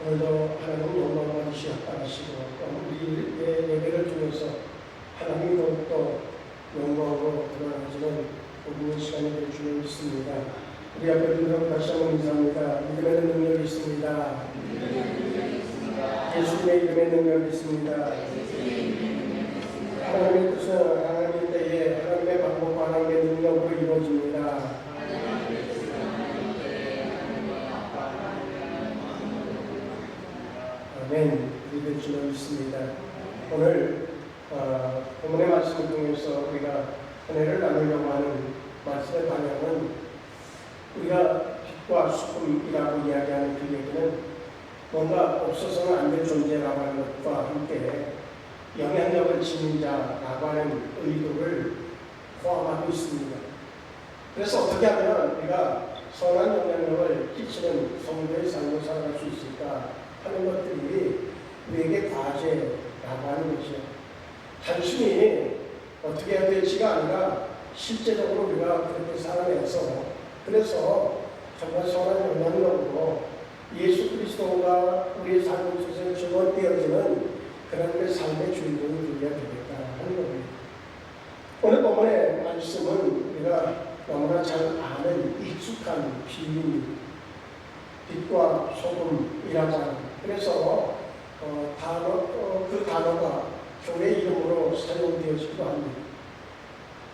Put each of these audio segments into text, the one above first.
오늘도 하나님 영광 받으시 합당하시고 우리의 예배를 통해서 하나님이 더욱더 영광으로 드러나지는 모든 시간이 될 줄 믿습니다. 우리 앞에 두고 다시 한번 인사합니다. 믿음의 능력이 있습니다. 예수님의 이름의 능력이 있습니다. 하나님의 뜻은 하나님의 때에 하나님의 방법과 하나님의 능력으로 이루어집니다. 아멘. 우리 줄 믿습니다. 오늘 본문의 말씀을 통해서 우리가 은혜를 나누려고 하는 말씀의 방향은 우리가 빛과 소금이라고 이야기하는 그 얘기는 뭔가 없어서는 안 될 존재라고 하는 것과 함께 영향력을 지닌 자라고 하는 의도를 포함하고 있습니다. 그래서 어떻게 하면 우리가 선한 영향력을 끼치는 성도의 삶을 살아갈 수 있을까 하는 것들이 우리에게 과제라고 하는 것이죠. 단순히 어떻게 해야 될지가 아니라 실제적으로 우리가 그렇게 살아내서 그래서 정말 선한 영향력으로 예수 그리스도가 우리의 삶 속에서 증언되어지는 그런 그 삶의 주인공이 되어야 되겠다 하는 겁니다. 오늘 본문의 말씀은 우리가 너무나 잘 아는 익숙한 비유, 빛과 소금이라고 하는 그래서 그 단어가 교회 이름으로 사용되어지기도 합니다.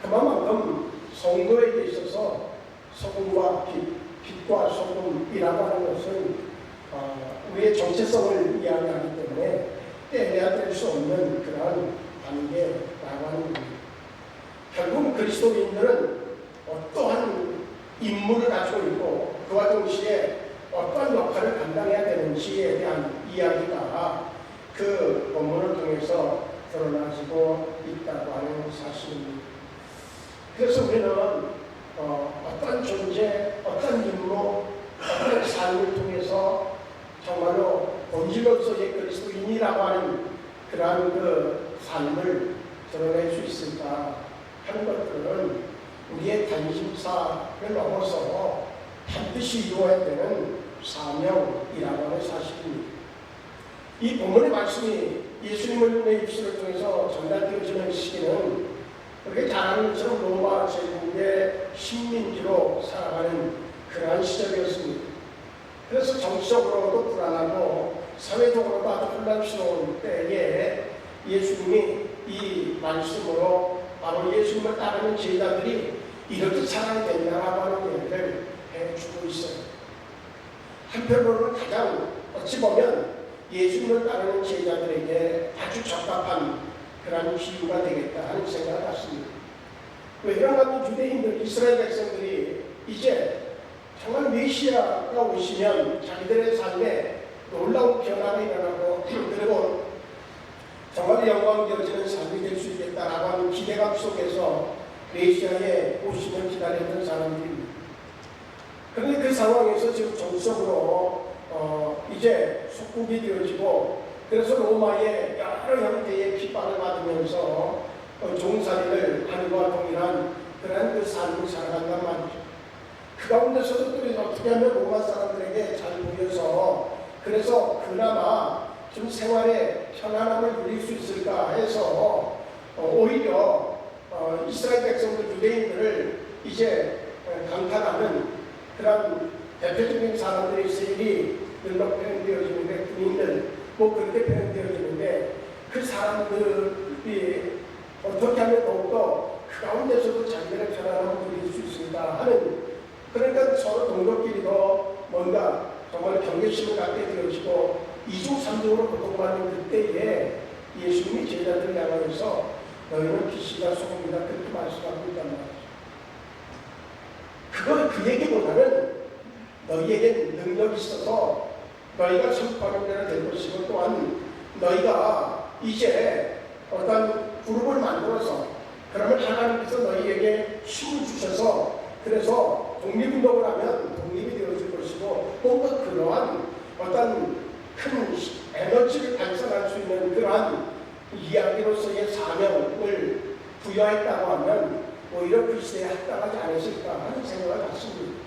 그만큼 성도에게 있어서 소금과 빛과 소금이라고 하는 것은 우리의 정체성을 이야기하기 때문에 떼내야 될 수 없는 그러한 관계라고 하는 겁니다. 결국 그리스도인들은 어떠한 임무를 가지고 있고 그와 동시에 어떤 역할을 감당해야 되는지에 대한 이야기가 그 본문을 통해서 드러나지고 있다고 하는 사실입니다. 그래서 우리는 어떤 존재, 어떤 임무, 어떤 삶을 통해서 정말로 본질로서의 그리스도인이라고 하는 그러한 그 삶을 드러낼 수 있을까 하는 것들은 우리의 관심사를 넘어서 반드시 이루어야 되는 사명이라고 하는 사실입니다. 이 본문의 말씀이 예수님의 입술을 통해서 전달되어지는 시기는 그렇게 잘 아는 것처럼 로마 제국의 식민지로 살아가는 그러한 시절이었습니다. 그래서 정치적으로도 불안하고 사회적으로도 아주 혼란스러운 때에 예수님이 이 말씀으로 바로 예수님을 따르는 제자들이 이렇게 살아야 된다라고 하는 얘기를 해주고 있어요. 한편으로는 가장 어찌 보면 예수님을 따르는 제자들에게 아주 적합한 그런 비유가 되겠다 하는 생각을 갖습니다. 왜 그런가 유대인들, 이스라엘 백성들이 이제 정말 메시아가 오시면 자기들의 삶에 놀라운 변화가 일어나고 그리고 정말 영광되어지는 삶이 될 수 있겠다라고 하는 기대감 속에서 메시아의 오심을 기다렸던 사람들입니다. 그런데 그 상황에서 지금 정적으로 이제 속국이 되어지고 그래서 로마의 여러 형태의 핍박을 받으면서 종살이를 하는 것과 동일한 그런 그 삶을 살아간단 말이죠. 그 가운데서도 또 어떻게 하면 로마 사람들에게 잘 보여서 그래서 그나마 좀 생활에 편안함을 누릴 수 있을까 해서 오히려 이스라엘 백성들 유대인들을 이제 강탈하는 그런 대표적인 사람들의 세일이 늘로 표현되어지는데 군인들 뭐 그렇게 표현되어지는데 그 사람들이 어떻게 하면 더욱더 그 가운데서도 자기들의 편안함을 누릴 수 있을까 하는 그러니까 서로 동족끼리도 뭔가 정말 경계심을 갖게 되어지고 이중삼중으로 고통받는 그때에 예수님이 제자들을 향하여서 너희는 빛이다 소금이다 그렇게 말씀하고 있단 말이죠. 그 얘기보다는 너희에게 능력이 있어서 너희가 선포하는 대로 될 것이고 또한 너희가 이제 어떤 그룹을 만들어서 그러면 하나님께서 너희에게 힘을 주셔서 그래서 독립운동을 하면 독립이 되어질 것이고 뭔가 그러한 어떤 큰 에너지를 발산할 수 있는 그러한 이야기로서의 사명을 부여했다고 하면 오히려 그 시대에 합당하지 않았을까 하는 생각을 갖습니다.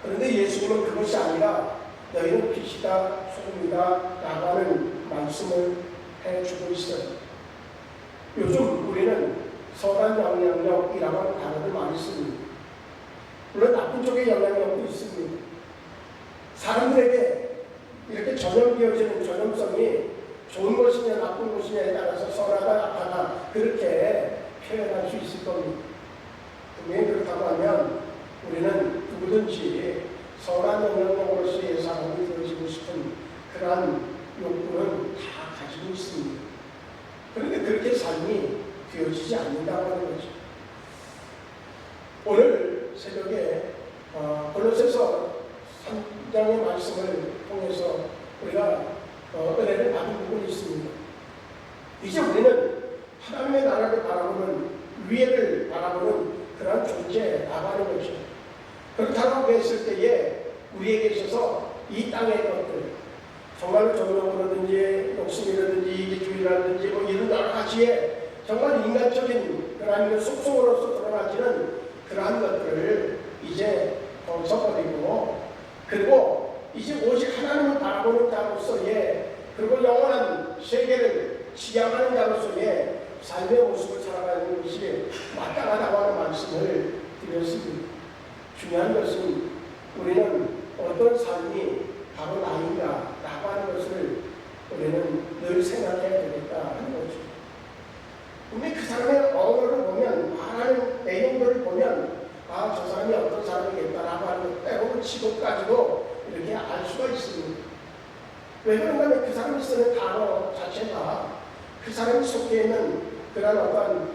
그런데 예수님은 그것이 아니라 너희는 빛이다 소금이다 라고 하는 말씀을 해주고 있어요. 요즘 우리는 선한 영향력이라고 하는 단어를 많이 씁니다. 물론 나쁜 쪽의 영향력도 있습니다. 사람들에게 이렇게 전염되어지는 전염성이 좋은 것이냐 나쁜 것이냐에 따라서 선하다 악하다 그렇게 표현할 수 있을 겁니다. 분명히 그렇다고 하면 우리는 누구든지 선한 영향력으로서의 사람이 되어지고 싶은 그러한 욕구는 다 가지고 있습니다. 그런데 그렇게 삶이 되어지지 않는다고 하는 거죠. 오늘 새벽에 골로새서 3장의 말씀을 통해서 우리가 은혜를 받은 부분이 있습니다. 이제 우리는 하나님의 나라를 바라보는 위에를 바라보는 그런 존재에 나가는 거죠. 그렇다고 했을 때에 우리에게 있어서 이 땅의 것들 정말로 정력으로든지 욕심이라든지 이기주의라든지 뭐 이런 여러 가지의 정말 인간적인 그러한 속성으로서 드러나지는 그러한 것들을 이제 벗어버리고 그리고 이제 오직 하나님을 바라보는 자로서의 그리고 영원한 세계를 지향하는 자로서의 삶의 모습을 살아가는 것이 마땅하다고 하는 말씀을 드렸습니다. 중요한 것은 우리는 어떤 삶이 바로 나인가 라고 하는 것을 우리는 늘 생각해야 되겠다 하는 거죠. 근데 그 사람의 언어를 보면 말하는 내용들을 보면 저 사람이 어떤 사람이겠다라고 하는 것 때로는 지금까지도 이렇게 알 수가 있습니다. 왜 그런가 하면 그 사람이 쓰는 단어 자체가 그 사람이 속해 있는 그런 어떤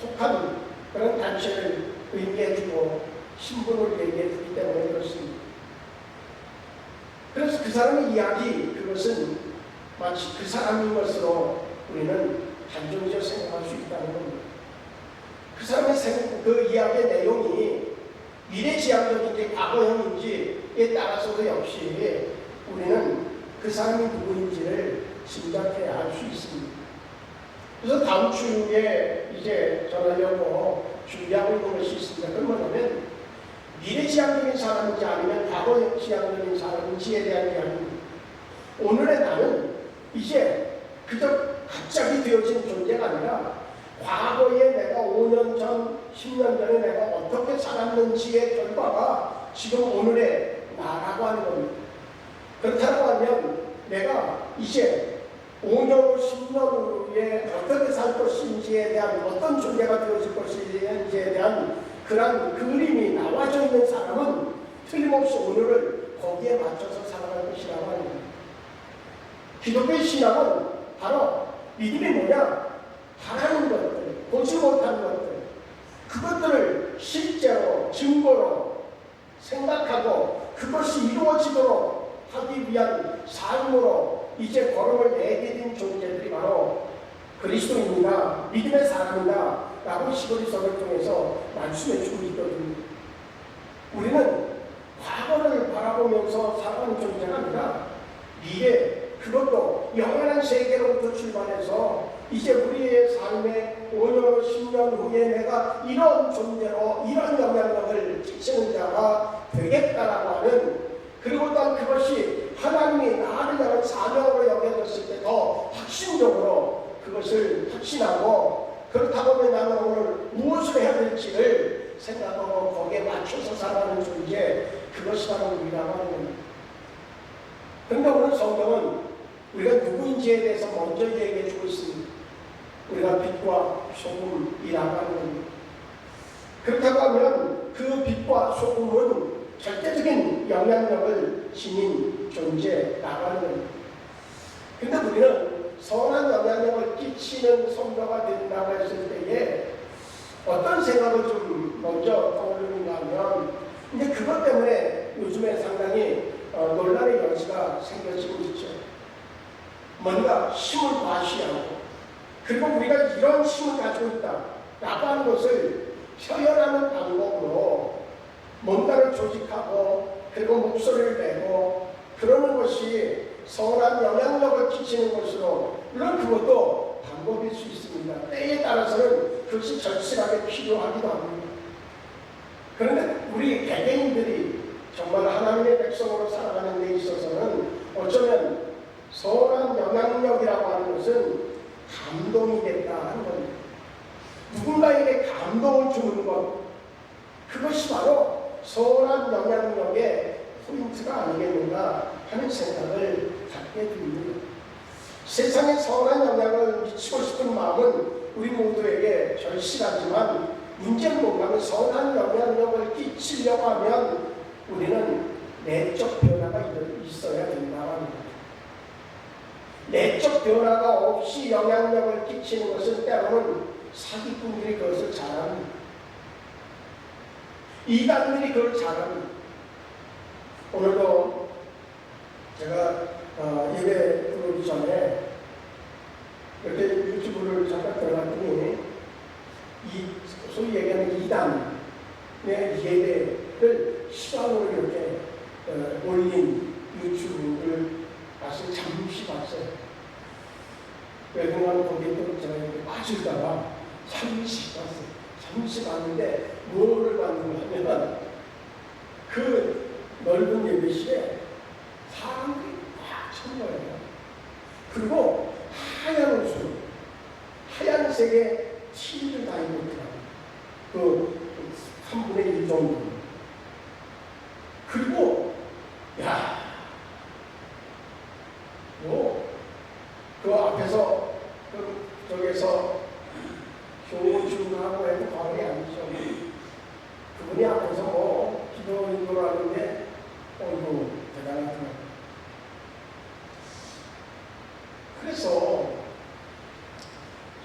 속한 그런 단체를 의미해주고 신분을 얘기해주기 때문에 그렇습니다. 그래서 그 사람의 이야기 그것은 마치 그 사람인 것으로 우리는 단정지어 생각할 수 있다는 겁니다. 그 사람의 그 이야기의 내용이 미래지향적인지 과거형인지에 따라서도 역시 우리는 그 사람이 누구인지를 짐작해야 할 수 있습니다. 그래서 다음 주에 이제 전하려고 준비하고 있는 것이 있습니다. 그건 뭐냐면 미래지향적인 사람인지 아니면 과거지향적인 사람인지에 대한 이야기입니다. 오늘의 나는 이제 그저 갑자기 되어진 존재가 아니라 과거에 내가 5년 전, 10년 전에 내가 어떻게 살았는지의 결과가 지금 오늘의 나라고 하는 겁니다. 그렇다고 하면 내가 이제 5년 후, 10년 후에 어떻게 살 것인지에 대한 어떤 존재가 되어질 것인지에 대한 그런 그림이 나와져 있는 사람은 틀림없이 오늘을 거기에 맞춰서 살아갈 것이라고 합니다. 기독교의 신앙은 바로 믿음이 뭐냐? 바라는 것들, 보지 못한 것들, 그것들을 실제로 증거로 생각하고 그것이 이루어지도록 하기 위한 삶으로 이제 걸음을 내게 된 존재들이 바로 그리스도인이다, 믿음의 사람이다 라고 시그리스도를 통해서 말씀해 주고 있거든요. 우리는 과거를 바라보면서 살아가는 존재가 아니라 미래, 그것도 영원한 세계로부터 출발해서 이제 우리의 삶의 5년, 10년 후에 내가 이런 존재로 이런 영향력을 끼치는 자가 되겠다라고 하는, 그리고 또한 그것이 하나님이 나를 향한 사명으로 여겨졌을 때 더 확신적으로 그것을 확신하고, 그렇다고 하면 나는 오늘 무엇을 해야 될지를 생각하고 거기에 맞춰서 살아가는 존재, 그것이 바로 우리라고 하는 겁니다. 그런데 오늘 성경은 우리가 누구인지에 대해서 먼저 얘기해 주고 있습니다. 우리가 빛과 소금이라고 하는 겁니다. 그렇다고 하면 그 빛과 소금은 절대적인 영향력을 지닌 존재라고 하는 겁니다. 그런데 우리는 선한 영향력을 끼치는 성도가 된다고 했을 때에 어떤 생각을 좀 먼저 떠올리는가 하면, 이제 그것 때문에 요즘에 상당히 논란의 여지가 생겨지고 있죠. 뭔가 힘을 과시하고, 그리고 우리가 이런 힘을 가지고 있다 라고 하는 것을 표현하는 방법으로 뭔가를 조직하고 그리고 목소리를 내고 그러는 것이 선한 영향력을 끼치는 것으로, 물론 그것도 방법일 수 있습니다. 때에 따라서는 그것이 절실하게 필요하기도 합니다. 그런데 우리 개개인들이 정말 하나님의 백성 백성으로 살아가는 데 있어서는 어쩌면 선한 영향력이라고 하는 것은 감동이 됐다 하는 겁니다. 누군가에게 감동을 주는 것, 그것이 바로 선한 영향력의 포인트가 아니겠는가 하는 생각을 갖게 됩니다. 세상에 선한 영향을 미치고 싶은 마음은 우리 모두에게 절실하지만 문제는 뭔가는 선한 영향력을 끼치려고 하면 우리는 내적 변화가 있어야 된다고 합니다. 내적 변화가 없이 영향력을 끼치는 것은 때로는 사기꾼들이 그것을 잘합니다. 이단들이 그걸 잘합니다. 오늘도 제가 예배 들어오기 전에 이렇게 유튜브를 잠깐 들어갔더니 이 소위 얘기하는 이단의 예배를 시간으로 이렇게 올린 유튜브를 아주 잠시 봤어요. 그동안 거기에 또 제가 이렇게 빠지다가 잠시 봤어요. 잠시 봤는데 뭐를 봤는가 하면 그 넓은 예배실에 사람들이 꽉 찬 거예요. 그리고 하얀 옷으로 하얀색의 티를 다 입었더라고요. 그 3분의 1 정도. 그리고 그 앞에서 저기서 교우 중하고 해도 과언이 아니죠. 그분이 앞에서 기도 인도를 하는데 이거 대단하더라고요. 그래서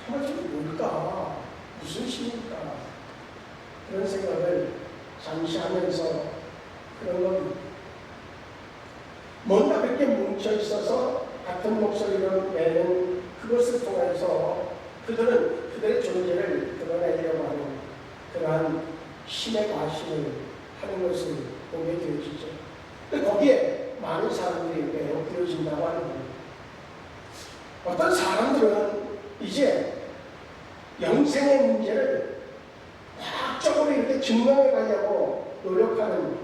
정말 좀 뭘까? 무슨 신일까? 그런 생각을 잠시 하면서 그런 건 뭔가 그렇게 뭉쳐 있어서 같은 목소리로 내는 그것을 통해서 그들은 그들의 존재를 드러내려고 하는 그러한 신의 과신을 하는 것을 보게 되어지죠. 근데 거기에 많은 사람들이 매혹되어진다고 하는 겁니다. 어떤 사람들은 이제 영생의 문제를 과학적으로 이렇게 증명해 가려고 노력하는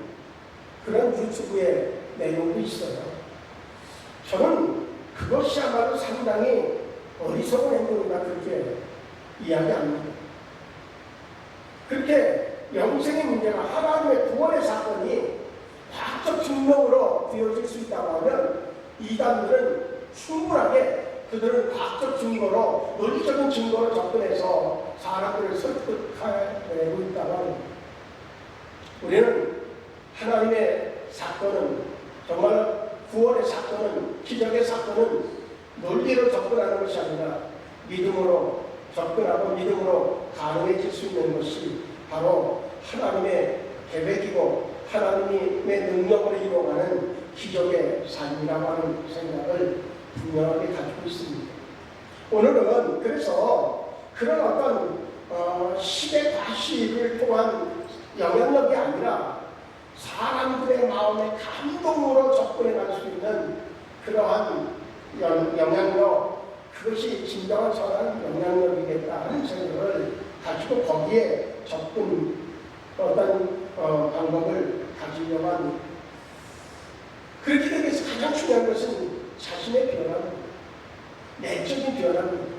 그런 유튜브의 내용도 있어요. 저는 그것이야말로 상당히 어리석은 행동이다 그렇게 이야기합니다. 그렇게 영생의 문제가 하나님의 구원의 사건이 과학적 증명으로 되어질 수 있다고 하면 이단들은 충분하게 그들은 과학적 증거로 논리적인 증거로 접근해서 사람들을 설득하고 있다고 합니다. 우리는 하나님의 사건은 정말 구원의 사건은 기적의 사건은 논리로 접근하는 것이 아니라 믿음으로 접근하고 믿음으로 가능해질 수 있는 것이 바로 하나님의 계획이고 하나님의 능력으로 이루어가는 기적의 삶이라고 하는 생각을 분명하게 가지고 있습니다. 오늘은 그래서 그런 어떤 시대 과시를 통한 영향력이 아니라 사람들의 마음에 감동으로 접근해 갈 수 있는 그러한 영향력, 그것이 진정한 선한 영향력이겠다 하는 생각을 가지고 거기에 접근 어떤 방법을 가지려고 합니다. 그렇게 되기 위해서 가장 중요한 것은 자신의 변화입니다. 내적인 변화입니다.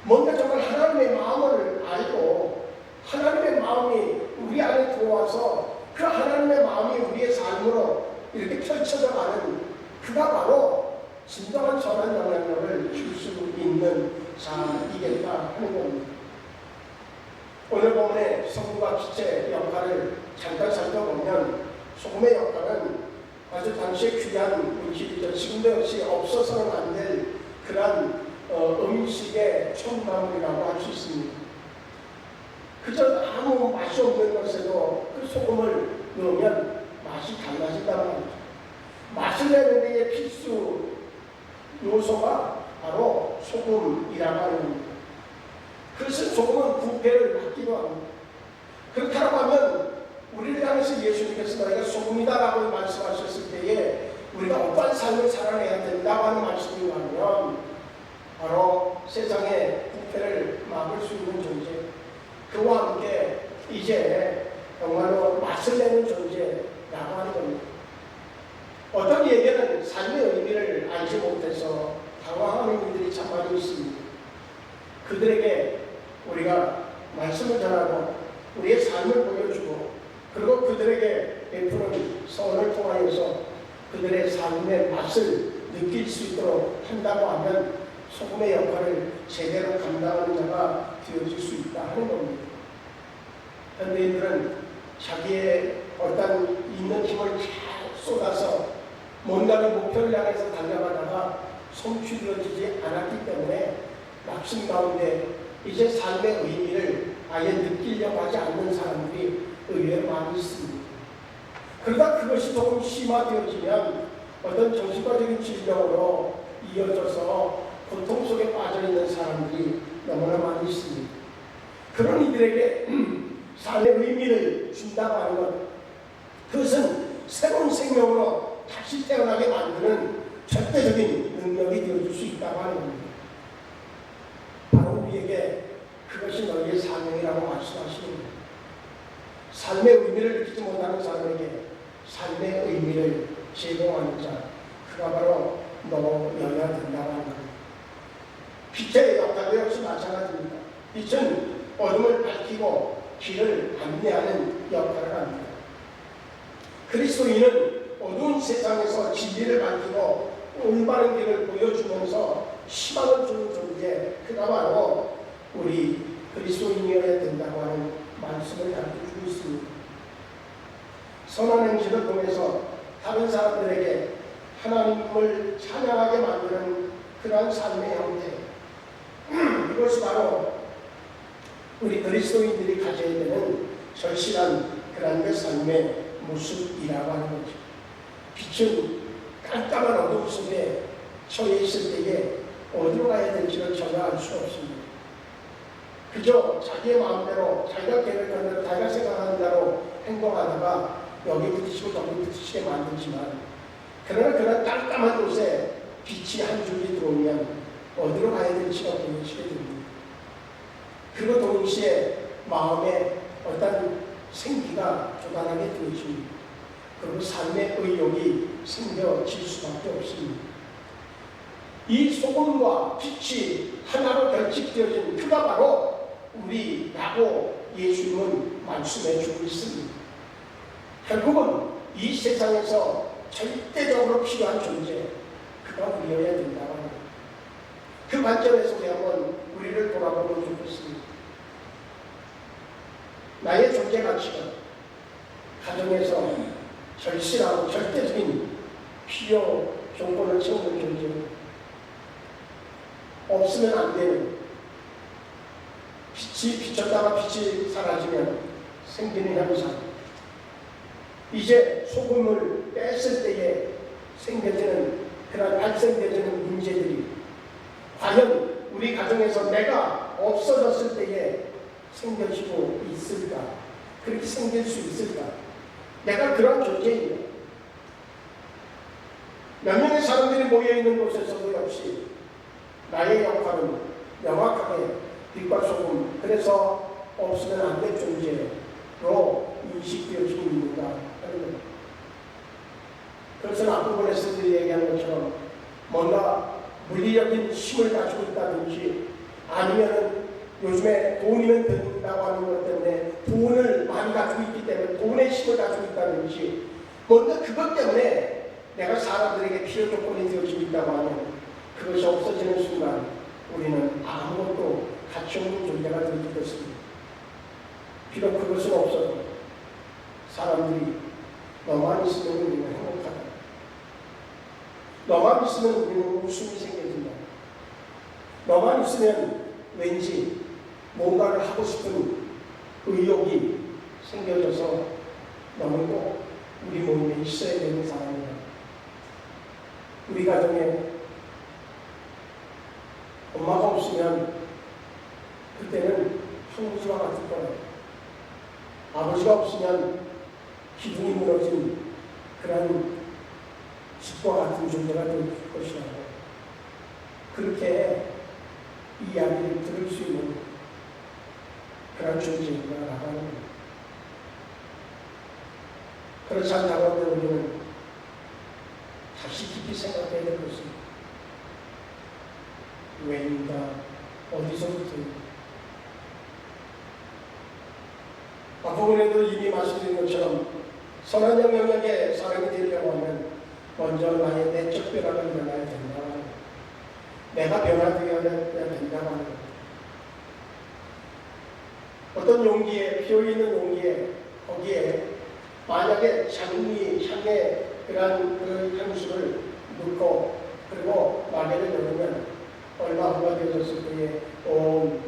뭔가 정말 하나님의 마음을 알고 하나님의 마음이 우리 안에 들어와서 그 하나님의 마음이 우리의 삶으로 이렇게 펼쳐져 가는 그가 바로 진정한 선한 영향력을 줄 수 있는 자이겠다 하는 겁니다. 오늘 본문의 소금과 빛의 역할을 잠깐 살펴보면 소금의 역할은 아주 당시에 귀한 물질이죠. 지금도 역시 없어서는 안 될 그러한 음식의 첨가물이라고 할 수 있습니다. 그저 아무 맛이 없는 것에도 그 소금을 넣으면 맛이 달라진다는 말이죠. 맛을 내는 데의 필수 요소가 바로 소금이라고 하는 겁니다. 그래서 소금은 부패를 막기도 합니다. 그렇다고 하면 우리를 향해서 예수님께서 너희가 소금이다라고 말씀하셨을 때에 우리가 어떠한 삶을 살아내야 된다고 하는 말씀이 나오면 바로 세상의 부패를 막을 수 있는 존재, 그와 함께 이제 정말로 맛을 내는 존재라고 하는 겁니다. 알지 못해서 당황하는 이들이 참 많이 있습니다. 그들에게 우리가 말씀을 전하고 우리의 삶을 보여주고 그리고 그들에게 베푸는 선을 통하여서 그들의 삶의 맛을 느낄 수 있도록 한다고 하면 소금의 역할을 제대로 감당하는 자가 되어질 수 있다 하는 겁니다. 현대인들은 자기의 어떤 있는 힘을 잘 쏟아서 뭔가를 목표를 향해서 달려가다가 성취되어지지 않았기 때문에 낙심 가운데 이제 삶의 의미를 아예 느끼려고 하지 않는 사람들이 의외로 많이 있습니다. 그러다 그것이 조금 심화되어지면 어떤 정신과적인 질병으로 이어져서 고통 속에 빠져있는 사람들이 너무나 많이 있습니다. 그런 이들에게 삶의 의미를 준다고 하는 것, 그것은 새로운 생명으로 다시 태어나게 만드는 절대적인 능력이 되어줄 수 있다고 하는 겁니다. 바로 우리에게 그것이 너희의 사명이라고 말씀하시는 겁니다. 삶의 의미를 느끼지 못하는 사람에게 삶의 의미를 제공하는 자, 그가 바로 너여야 된다고 하는 겁니다. 빛의 역할도 역시 마찬가지입니다. 빛은 어둠을 밝히고 길을 안내하는 역할을 합니다. 그리스도인은 어두운 세상에서 진리를 밝히고 올바른 길을 보여주면서 희망을 주는 존재, 그가 바로 우리 그리스도인이어야 된다고 하는 말씀을 가르쳐주고 있습니다. 선한 행실을 통해서 다른 사람들에게 하나님을 찬양하게 만드는 그러한 삶의 형태, 그것이 바로 우리 그리스도인들이 가져야 되는 절실한 그런 그 삶의 모습이라고 하는 거죠. 빛은 깜깜한 어둠 속에 처해 있을 때에 어디로 가야 될지를 전혀 알 수 없습니다. 그저 자기의 마음대로 자기가 계획한 대로 자기가 생각하는 대로 행동하다가 여기 부딪히고 저기 부딪히게 만들지만, 그러나 그런 깜깜한 곳에 빛이 한 줄기 들어오면 어디로 가야 될지가 보여지게 됩니다. 그리고 동시에 마음에 어떤 생기가 조단하게 되어집니다. 그리고 삶의 의욕이 생겨질 수밖에 없습니다. 이 소금과 빛이 하나로 결집되어진 그가 바로 우리라고 예수님은 말씀해 주고 있습니다. 결국은 이 세상에서 절대적으로 필요한 존재, 그가 우리여야 된다고 합니다. 그 관점에서 우리 한번 우리를 돌아보면 좋겠습니다. 나의 존재 가치가 가정에서 절실하고 절대적인 필요 조건을 채우는 존재입니다. 없으면 안 되는, 빛이 비쳤다가 빛이 사라지면 생기는 현상, 이제 소금을 뺐을 때에 생겨지는 그런 발생되는 문제들이 과연 우리 가정에서 내가 없어졌을 때에 생겨지고 있을까? 그렇게 생길 수 있을까? 내가 그런 존재입니다. 몇 명의 사람들이 모여있는 곳에서도 역시 나의 역할은 명확하게 빛과 소금, 그래서 없으면 안 될 존재로 인식되어지고 있는가 하는 겁니다. 그래서 앞부분에서 얘기한 것처럼 뭔가 물리적인 힘을 가지고 있다든지, 아니면 요즘에 돈이면 된다고 하는 것 때문에 돈을 많이 가지고 있기 때문에 돈의 힘을 가지고 있다든지, 뭔가 그것 때문에 내가 사람들에게 필요 조건이 되어지고 있다고 하면 그것이 없어지는 순간 우리는 아무것도 가치 없는 존재가 되게 됐습니다. 비록 그것은 없어도 사람들이 너만 있으면 우리는 행복하다, 너만 있으면 우리는 웃음이 생겨진다, 너만 있으면 왠지 뭔가를 하고 싶은 의욕이 생겨져서 너는 꼭 우리 모임에 있어야 되는 사람이다. 우리 가정에 엄마가 없으면 그때는 황무지와 같을 거예요. 아버지가 없으면 기둥이 무너진 그런 집과 같은 존재가 될 것이라고, 그렇게 이야기를 들을 수 있는 그런 존재인가 나가는 겁니다. 그렇지 않다고 하면 우리는 다시 깊이 생각해야 될 것입니다. 왜인가? 어디서부터? 앞부분에도 이미 말씀드린 것처럼 선한 영역에 사람이 되려고 하면 먼저 나의 내적 변화가 일어나야 된다. 내가 변화되어야 된다고 하는 것. 어떤 용기에, 피어있는 용기에, 거기에 만약에 장미 향의 그러한 그 향수를 넣고 그리고 마개를 넣으면 얼마 후가 되어졌을 때에 온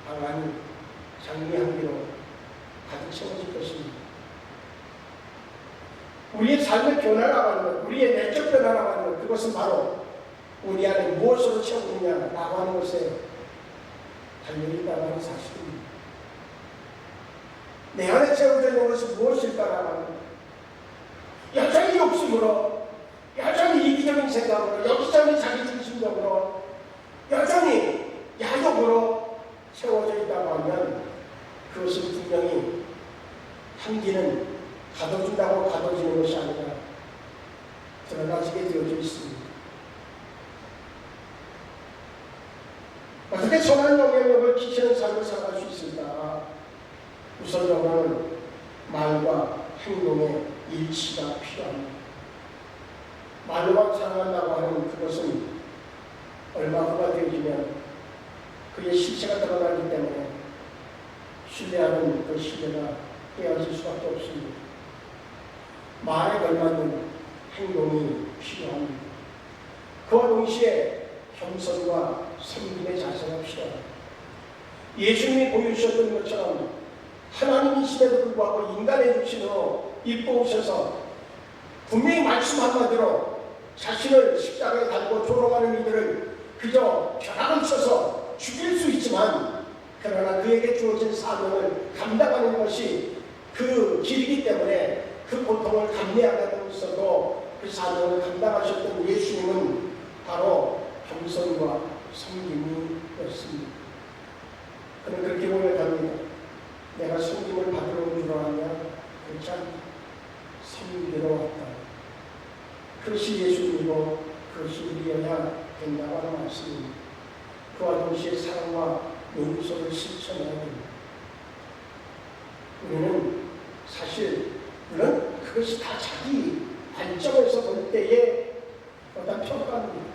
방안이 장미 향기로 가득 채워질 것입니다. 우리의 삶의 변화라고 하는 것, 우리의 내적 변화라고 하는 것, 그것은 바로 우리 안에 무엇으로 채우느냐라고 하는 것에 달려있다는 사실입니다. 내 안에 채워져 있는 것이 무엇일까라고 하는 것. 여전히 욕심으로, 여전히 이기적인 생각으로, 여기저기 자기중심적으로, 여전히 야욕으로 채워져 있다고 하면 그것은 분명히 향기는 가둬준다고 가둬지는 것이 아니라 드러나지게 되어져 있습니다. 어떻게 선한 영향력을 끼치는 삶을 살아갈 수 있을까? 우선적으로는 말과 행동의 일치가 필요합니다. 말로만 사랑한다고 하는 그것은 얼마 후가 되어지면 그의 실체가 드러나기 때문에 신뢰하는 그 신뢰가 깨어질 수밖에 없습니다. 말에 걸맞는 행동이 필요합니다. 그와 동시에 겸손과 섬김의 자세가 필요합니다. 예수님이 보여주셨던 것처럼 하나님이심에도 불구하고 인간의 육신으로 입고 오셔서 분명히 말씀 한마디로 자신을 십자가에 달고 조롱하는 이들을 그저 벼락을 쳐서 죽일 수 있지만 그러나 그에게 주어진 사명을 감당하는 것이 그 길이기 때문에 그 고통을 감내하면서도 그 사명을 감당하셨던 예수님은 바로 겸손과 섬김이었습니다. 그는 그렇게 고백합니다. 내가 섬김을 받으러 온 줄 알았냐? 그렇지 않다. 섬기러 왔다. 그것이 예수님이고 그것이 우리여야 된다고 하는 말씀입니다. 그와 동시에 사랑과 용서를 실천해야 됩니다. 우리는 사실 물론 그것이 다 자기 관점에서 볼 때의 어떤 평가입니다.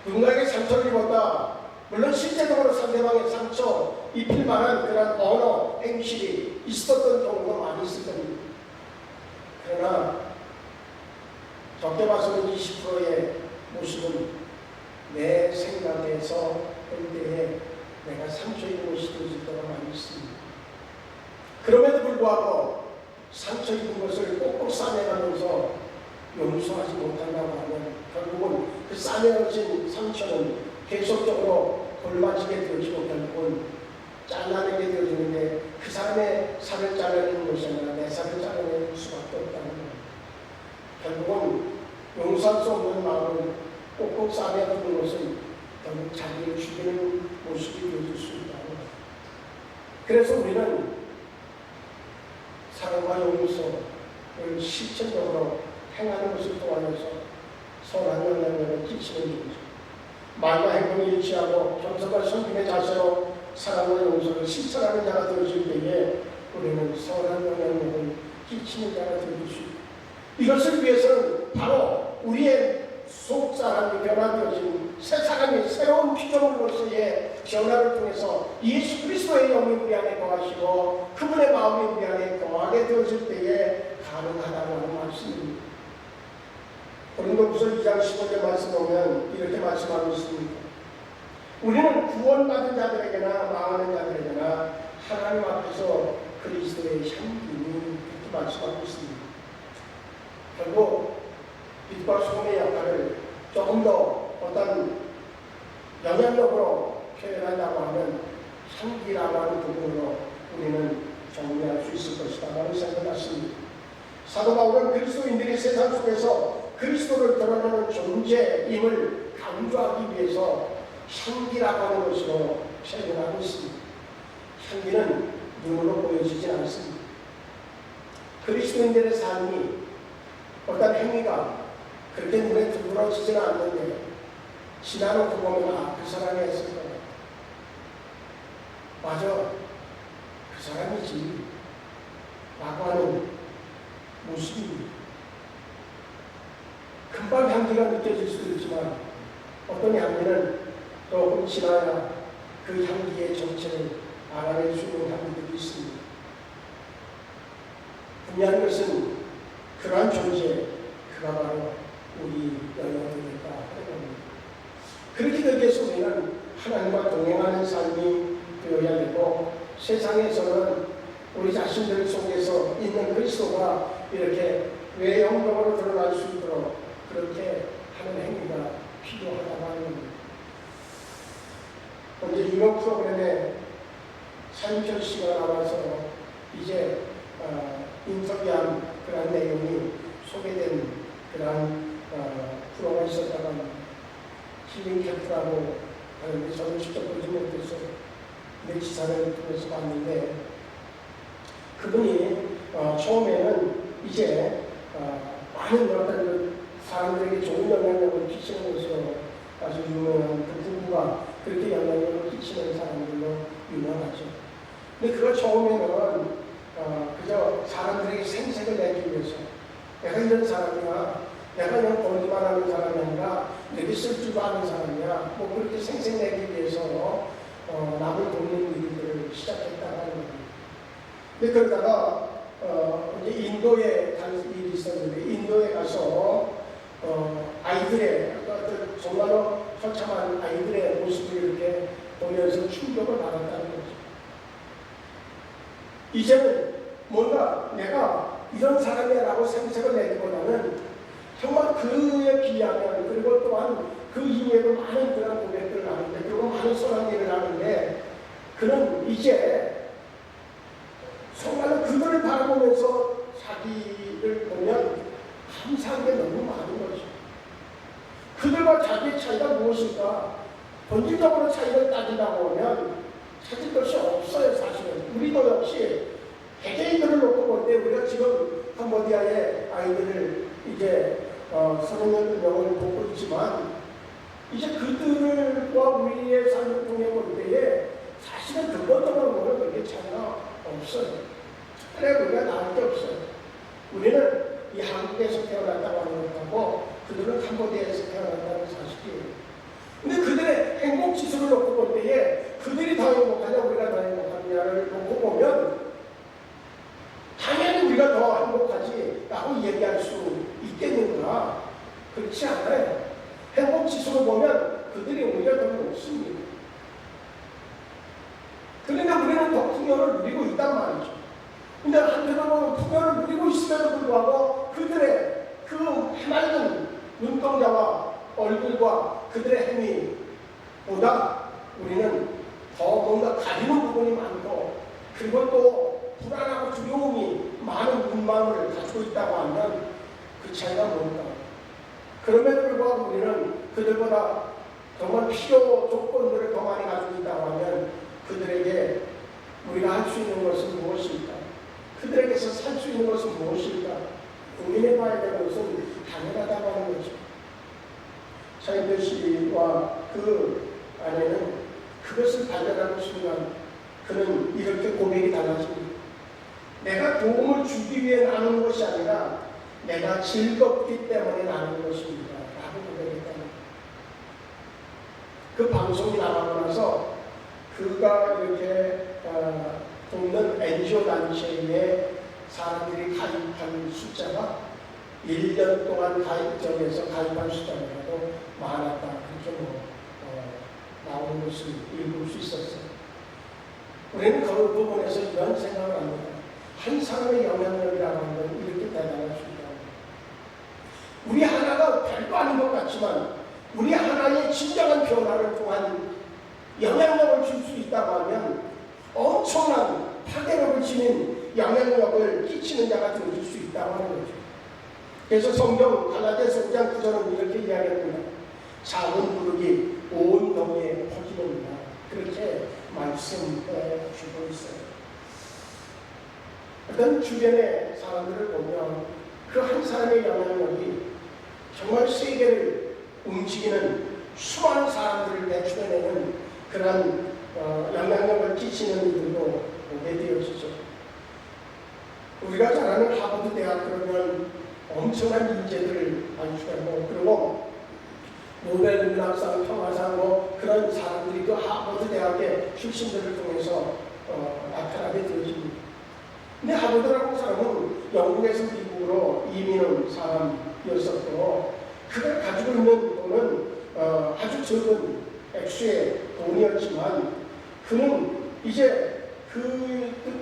누군가에게 상처를 입었다. 물론 실제적으로 상대방의 상처 입힐 만한 그런 언어, 행실이 있었던 경우가 많이 있을 겁니다. 그러나 적게 봐서는 20%의 모습은 내 생각에서 볼 때에 내가 상처 입은 것이 되어질 때가 많이 있습니다. 그럼에도 불구하고 상처 입은 것을 꼭꼭 싸매가면서 용서하지 못한다고 하면 결국은 그 싸매어진 상처는 계속적으로 골마지게 되어지고 결국은 잘라내게 되어지는데 그 사람의 살을 잘라내는 것이 아니라 내 살을 잘라내는 수밖에 없다는 겁니다. 결국은 용서할 수 없는 마음을 꼭꼭 싸매어두는 것은 결국 자기를 죽이는 모습이 되어질 수 있다는 겁니다. 그래서 우리는 사랑과 용서를 실천적으로 행하는 것을 통하여서 선한 영향력을 끼치는 중이죠. 말과 행동이 일치하고 겸손과 섬김의 자세로 사랑과 용서를 실천하는 자가 되어질 때에 우리는 선한 영향력을 끼치는 자가 되어질 수 있습니다. 이것을 위해서는 바로 우리의 속 사람이 변화되어진 새 사람이 새로운 피조물로서의 변화를 통해서 예수 그리스도의 영이 우리 안에 거하시고 그분의 마음이 우리 안에 거하게 되어질 때에 가능하다는 말씀입니다. 고린도후서 2장 15절 말씀 보면 이렇게 말씀하고 있습니다. 우리는 구원받은 자들에게나 망하는 자들에게나 하나님 앞에서 그리스도의 향기니 이렇게 말씀하고 있습니다. 결국 빛과 소금의 역할을 조금 더 어떤 영향력으로 표현한다고 하면 향기라고 하는 부분으로 우리는 정리할 수 있을 것이다 라는 생각을 했습니다. 사도 바울은 그리스도인들이 세상 속에서 그리스도를 드러내는 존재임을 강조하기 위해서 향기라고 하는 것으로 표현하고 있습니다. 향기는 눈으로 보여지지 않습니다. 그리스도인들의 삶이 어떤 행위가 그렇게 눈에 들어오지는 않는데 지나놓고 보면 그 사람이 했을 거야. 맞아, 그 사람이지 라고 하는 모습이 금방 향기가 느껴질 수도 있지만 어떤 향기는 조금 지나야 그 향기의 정체를 알아낼 수 있는 향기들이 있습니다. 분명한 것은 그러한 존재, 그가 바로 우리 영혼이니까 하는 겁니다. 그렇게 되기 위해서 우리는 하나님과 동행하는 삶이 되어야 되고, 세상에서는 우리 자신들 속에서 있는 그리스도가 이렇게 외형적으로 드러날 수 있도록 그렇게 하는 행위가 필요하다고 하는 겁니다. 먼저 유명 프로그램에 산철 씨가 나와서 이제 인터뷰한 그런 내용이 소개된 그런 프로가 있었다고 합니다. 힐링 캠프라고 하는데 저는 직접 보지 못했어요. 근데 기사를 통해서 봤는데 그분이 처음에는 이제 많은 어떤 사람들에게 좋은 영향력을 끼치는 것으로 아주 유명한 그 부부가 그렇게 영향력을 끼치는 사람들로 유명하죠. 근데 그거 처음에는 그저 사람들에게 생색을 내기 위해서 내가 이런 사람이야, 내가 그냥 벌기만 하는 사람이 아니라 내게 쓸 줄도 아는 사람이야, 뭐 그렇게 생색 내기 위해서 남을 돕는 일들을 시작했다고 하는 겁니다. 근데 그러다가 이제 인도에 간 일이 있었는데 인도에 가서 아이들의 정말로 처참한 아이들의 모습을 이렇게 보면서 충격을 받았다는 거죠. 이제는 뭔가 내가 이런 사람이라고 생색을 내기보다는 정말 그에 비하면, 그리고 또한 그 이후에도 많은 그런 고백들을 하는데, 그리고 많은 선한 일을 하는데, 그는 이제 정말로 그들을 바라보면서 자기를 보면 감사한 게 너무 많은 거죠. 그들과 자기의 차이가 무엇일까? 본질적으로 차이를 따지다고 하면 찾을 것이 없어요. 사실은 우리도 역시 개개인들을 놓고 볼 때, 우리가 지금 캄보디아의 아이들을 이제 38명을 보고 있지만, 이제 그들과 우리의 삶을 통해 볼 때에 사실은 근본적으로 보면 그렇게 차이가 없어요. 그래, 우리가 나을 게 없어요. 우리는 이 한국에서 태어났다고 하는 것하고 그들은 캄보디아에서 태어났다는 사실이에요. 근데 그들의 행복 지수를 놓고 볼 때에 그들이 더 행복하냐 우리가 더 행복하냐를 놓고 보면 당연히 우리가 더 행복하지 라고 얘기할 수 있겠는가? 그렇지 않아요. 행복 지수를 보면 그들이 오히려 더 높습니다. 그러니까 우리는 더 풍요를 누리고 있단 말이죠. 근데 한편으로는 풍요를 누리고 있음에도 불구하고 그들의 그 해맑은 눈동자와 얼굴과 그들의 행위보다 우리는 더 뭔가 가리는 부분이 많고, 그리고 또 불안하고 두려움이 많은 눈망울을 가지고 있다고 하면 그 차이가 뭘까? 그럼에도 불구하고 우리는 그들보다 정말 필요 조건들을 더 많이 가지고 있다고 하면 그들에게 우리가 할 수 있는 것은 무엇일까? 그들에게서 살 수 있는 것은 무엇일까? 고민해봐야 되는 것은 당연하다고 하는 거죠. 차인표 씨와 그 아내는 그것을 발견하는 순간 그는 이렇게 고백이 달라집니다. 내가 도움을 주기 위해 나누는 것이 아니라 내가 즐겁기 때문에 나누는 것입니다 라고 고백했다는 거예요. 그 방송이 나가고 나서 그가 이렇게 돕는 NGO 단체에 사람들이 가입한 숫자가 1년 동안 가입점에서 가입한 숫자보다도 많았다. 그렇게 나오는 것을 읽을 수 있었어요. 우리는 그 부분에서 이런 생각을 합니다. 한 사람의 영향력이라고 하는 건 이렇게 대단할 수 있다. 우리 하나가 별거 아닌 것 같지만 우리 하나의 진정한 변화를 통한 영향력을 줄 수 있다고 하면 엄청난 파괴력을 지닌 영향력을 끼치는 자가 되어줄 수 있다고 하는 거죠. 그래서 성경 갈라디아서 5장 9절은 이렇게 이야기합니다. 작은 부르기 온 동에 퍼지는구나. 그렇게 말씀해 주고 있어요. 어떤 주변의 사람들을 보면 그 한 사람의 영향력이 정말 세계를 움직이는 수많은 사람들을 배출해내는 그런 영향력을 끼치는 이들도 오게 되어지죠. 우리가 잘 아는 하버드 대학 그러면 엄청난 인재들을 발출하고, 그리고 노벨 문학상, 평화상 그런 사람들이 그 하버드 대학의 출신들을 통해서 나타나게 되어집니다. 근데 하버드라는 사람은 영국에서 미국으로 이민 온 사람이었었고, 그걸 가지고 있는 돈은 아주 적은 액수의 돈이었지만, 그는 이제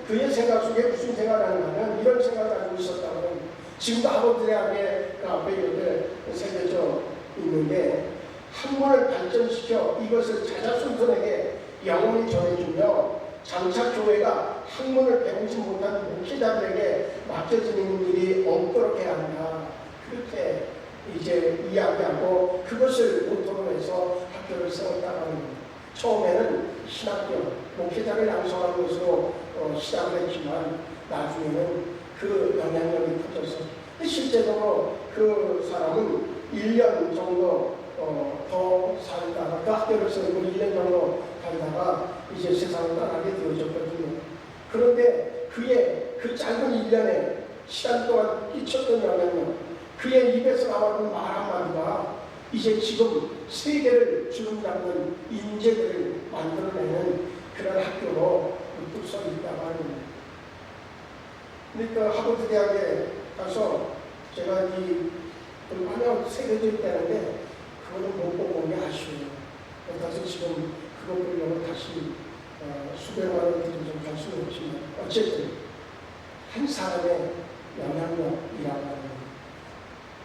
그의 생각 속에 무슨 생각을 하냐면 이런 생각을 가지고 있었다면, 지금도 하버드 대학의 그 앞에 이렇게 새겨져 있는데, 학문을 발전시켜 이것을 자자손손에게 영원히 전해주며 장차 교회가 학문을 배우지 못한 목회자들에게 맡겨지는 일이 없도록 해야 한다. 그렇게 이제 이야기하고 그것을 모토로 해서 학교를 세웠다고 합니다. 처음에는 신학교, 목회자를 양성하는 것으로 시작을 했지만 나중에는 그 영향력이 커져서, 실제적으로 그 사람은 1년 정도 더 살다가, 그 학교를 세우고 1년 정도 살다가 이제 세상을 떠나게 되어졌거든요. 그런데 그의 그 짧은 1년의 시간 동안 끼쳤던 영향력, 그의 입에서 나오는 말 한마디가 이제 지금 세계를 주름잡는 인재들을 만들어내는 그런 학교로 뚝 서 있다고 합니다. 그러니까 하버드 대학에 가서 제가 이 화면 새겨져 있다는데 그거는 못 보고 온 게 아쉬워요. 그래서 지금 그거 보려고 다시 수백만 원 들이 좀 갈 수는 없지만, 어쨌든 한 사람의 영향력이라고 하는,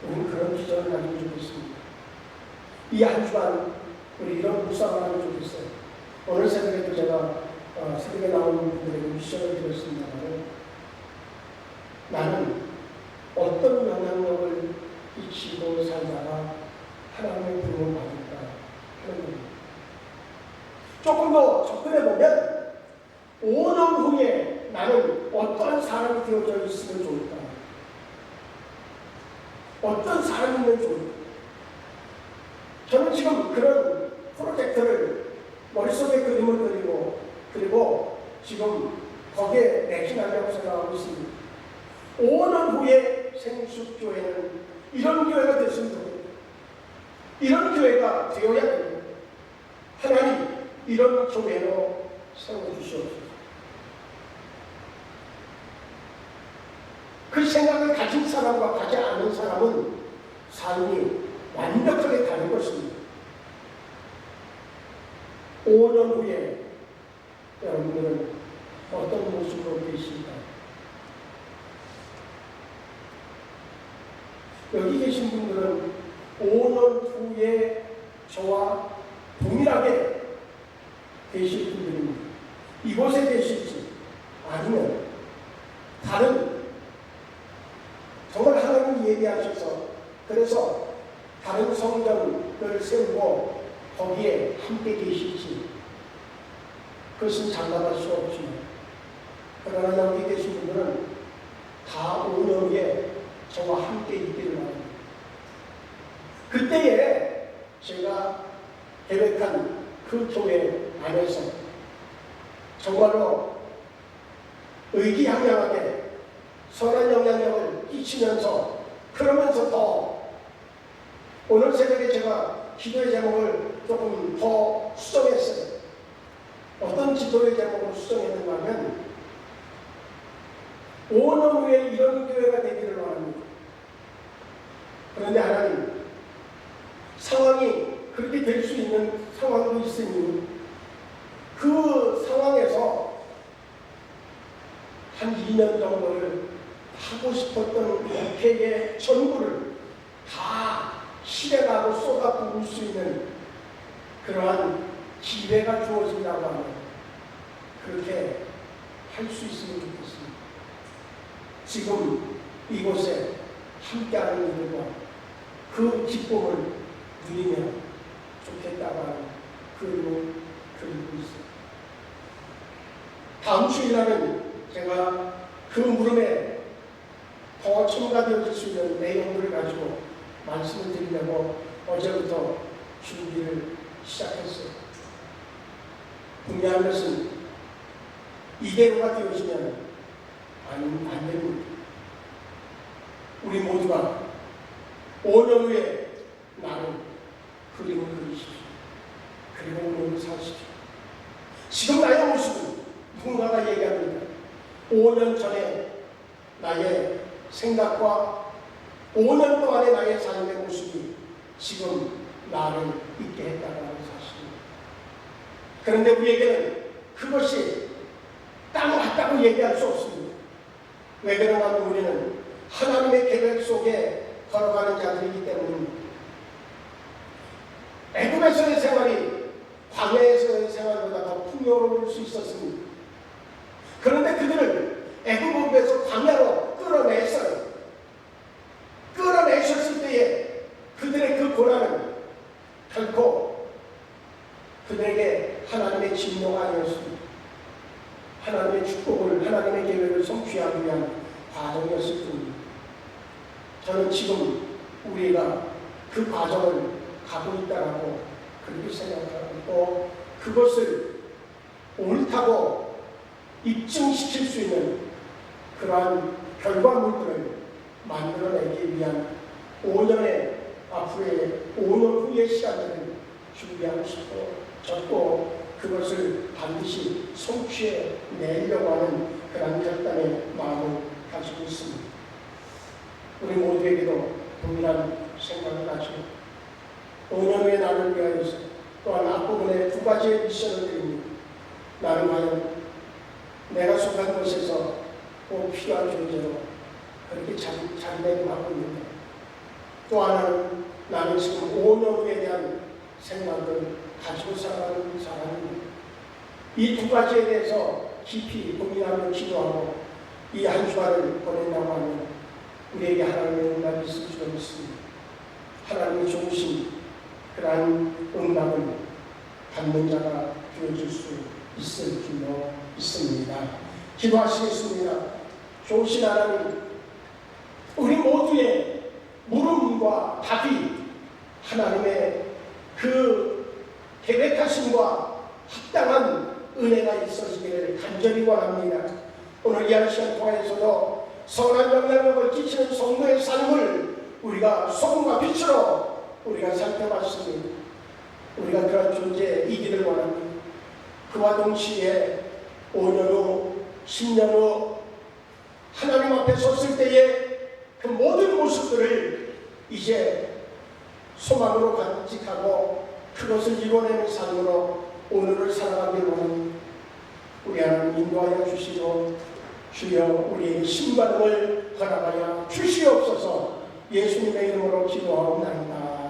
우리는 그런 기전을 가지고 있습니다. 이 한 주간 우리 이런 묵상을 하면 좋겠어요. 오늘 새벽에도 제가 새벽에 나오는 분들에게 미션을 드렸습니다만, 나는 어떤 영향력을 끼치고 살다가 하나님의 부름을 받을까 하는 겁니다. 조금 더 접근해보면 5년 후에 나는 어떤 사람이 되어져 있으면 좋을까? 어떤 사람이면 좋을까? 저는 지금 그런 프로젝트를 머릿속에 그림을 그리고, 그리고 지금 거기에 매진하려고 생각하고 있습니다. 5년 후에 생수교회는 이런 교회가 됐으면 좋겠다. 이런 교회가 되어야 됩니다. 하나님, 이런 교회로 세워주시옵소서. 그 생각을 가진 사람과 가지 않은 사람은 삶이 완벽하게 다른 것입니다. 5년 후에 여러분들은 어떤 모습으로 계십니까? 여기 계신 분들은 5년 후에 저와 동일하게 계실 분들입니다. 이곳에 계실지 아니면 다른, 정말 하나님이 예비하셔서 그래서 다른 성전을 세우고 거기에 함께 계실지, 그것은 장담할 수 없지만, 그러나 여기 계신 분들은 다 5년 후에 저와 함께 있기를 바랍니다. 그때에 제가 계획한 그 교회 안에서 정말로 의기양양하게 선한 영향력을 끼치면서, 그러면서 더 오늘 새벽에 제가 기도의 제목을 조금 더 수정했어요. 어떤 기도의 제목으로 수정했는가 하면 5년 후에 이런 교회가 되기를 바랍니다. 그런데 하나님, 상황이 그렇게 될 수 있는 상황도 있으니 그 상황에서 한 2년 정도를 하고 싶었던 목회의 전부를 다 실행하고 쏟아부을 수 있는 그러한 기회가 주어진다고 하면 그렇게 할 수 있으면 좋겠습니다. 지금 이곳에 함께하는 이들과 그 기쁨을 누리며 좋겠다고 하는 그림을 그리고 있습니다. 다음 주일날은 제가 그 물음에 더 첨가되어질 수 있는 내용들을 가지고 말씀을 드리려고 어제부터 준비를 시작했어요. 분명한 것은 이대로가 되어지면 안 됩니다. 우리 모두가 5년 후에 나는 그림을 그리십시오. 그리고 오늘을 사십시오. 지금 나의 모습은 누군가가 얘기합니다. 5년 전에 나의 생각과 5년 동안의 나의 삶의 모습이 지금 나를 있게 했다는 사실입니다. 그런데 우리에게는 그것이 딱 맞다고 얘기할 수 없습니다. 왜 그런가 하면 우리는 하나님의 계획 속에 걸어가는 자들이기 때문입니다. 애굽에서의 생활이 광야에서의 생활보다 더 풍요로울 수 있었습니다. 그런데 그들을 애굽에서 광야로 끌어냈어요. 끌어내셨을 때에 그들의 그 고난은 결코 그들에게 하나님의 진노가 아니었습니다. 하나님의 축복을, 하나님의 계획을 성취하기 위한 과정이었을 뿐입니다. 저는 지금 우리가 그 과정을 가고 있다라고 그렇게 생각하고, 그것을 옳다고 입증시킬 수 있는 그러한 결과물들을 만들어내기 위한 5년의 앞으로의 5년 후의 시간들을 준비하고 싶고 그것을 반드시 성취해내려고 하는 그런 결단의 마음을 가지고 있습니다. 우리 모두에게도 동일한 생각을 가지고 5년 후에 나를 위하여서 또한 앞부분에 두 가지의 미션을 드립니다. 나는 과연 내가 속한 곳에서 꼭 필요한 존재로 그렇게 자기내림하고 있는데, 또 하나는 나는 지금 5년 후에 대한 생각을 가지고 살아가는 사람입니다. 이 두 가지에 대해서 깊이 고민하며 기도하고 이 한 주간을 보낸다고 하면 우리에게 하나님의 응답이 있을 줄 믿습니다. 하나님이 좋으신 그러한 응답을 받는 자가 되어줄 수 있을 줄로 믿습니다. 기도하시겠습니다. 좋으신 하나님, 우리 모두의 물음과 답이 하나님의 그 계획하심과 합당한 은혜가 있어지기를 간절히 원합니다. 오늘 이 한 시간 통해서도 선한 영향력을 끼치는 성도의 삶을 우리가 소금과 빛으로 우리가 살펴봤습니다. 우리가 그런 존재이기를 원합니다. 그와 동시에 5년 후, 10년 후 하나님 앞에 섰을 때에 그 모든 모습들을 이제 소망으로 간직하고 그것을 이뤄내는 삶으로 오늘을 살아가길 원합니다. 우리 하나님 인도하여 주시고 주여 우리의 신받음을 허락하여 주시옵소서. 예수님의 이름으로 기도하옵나이다.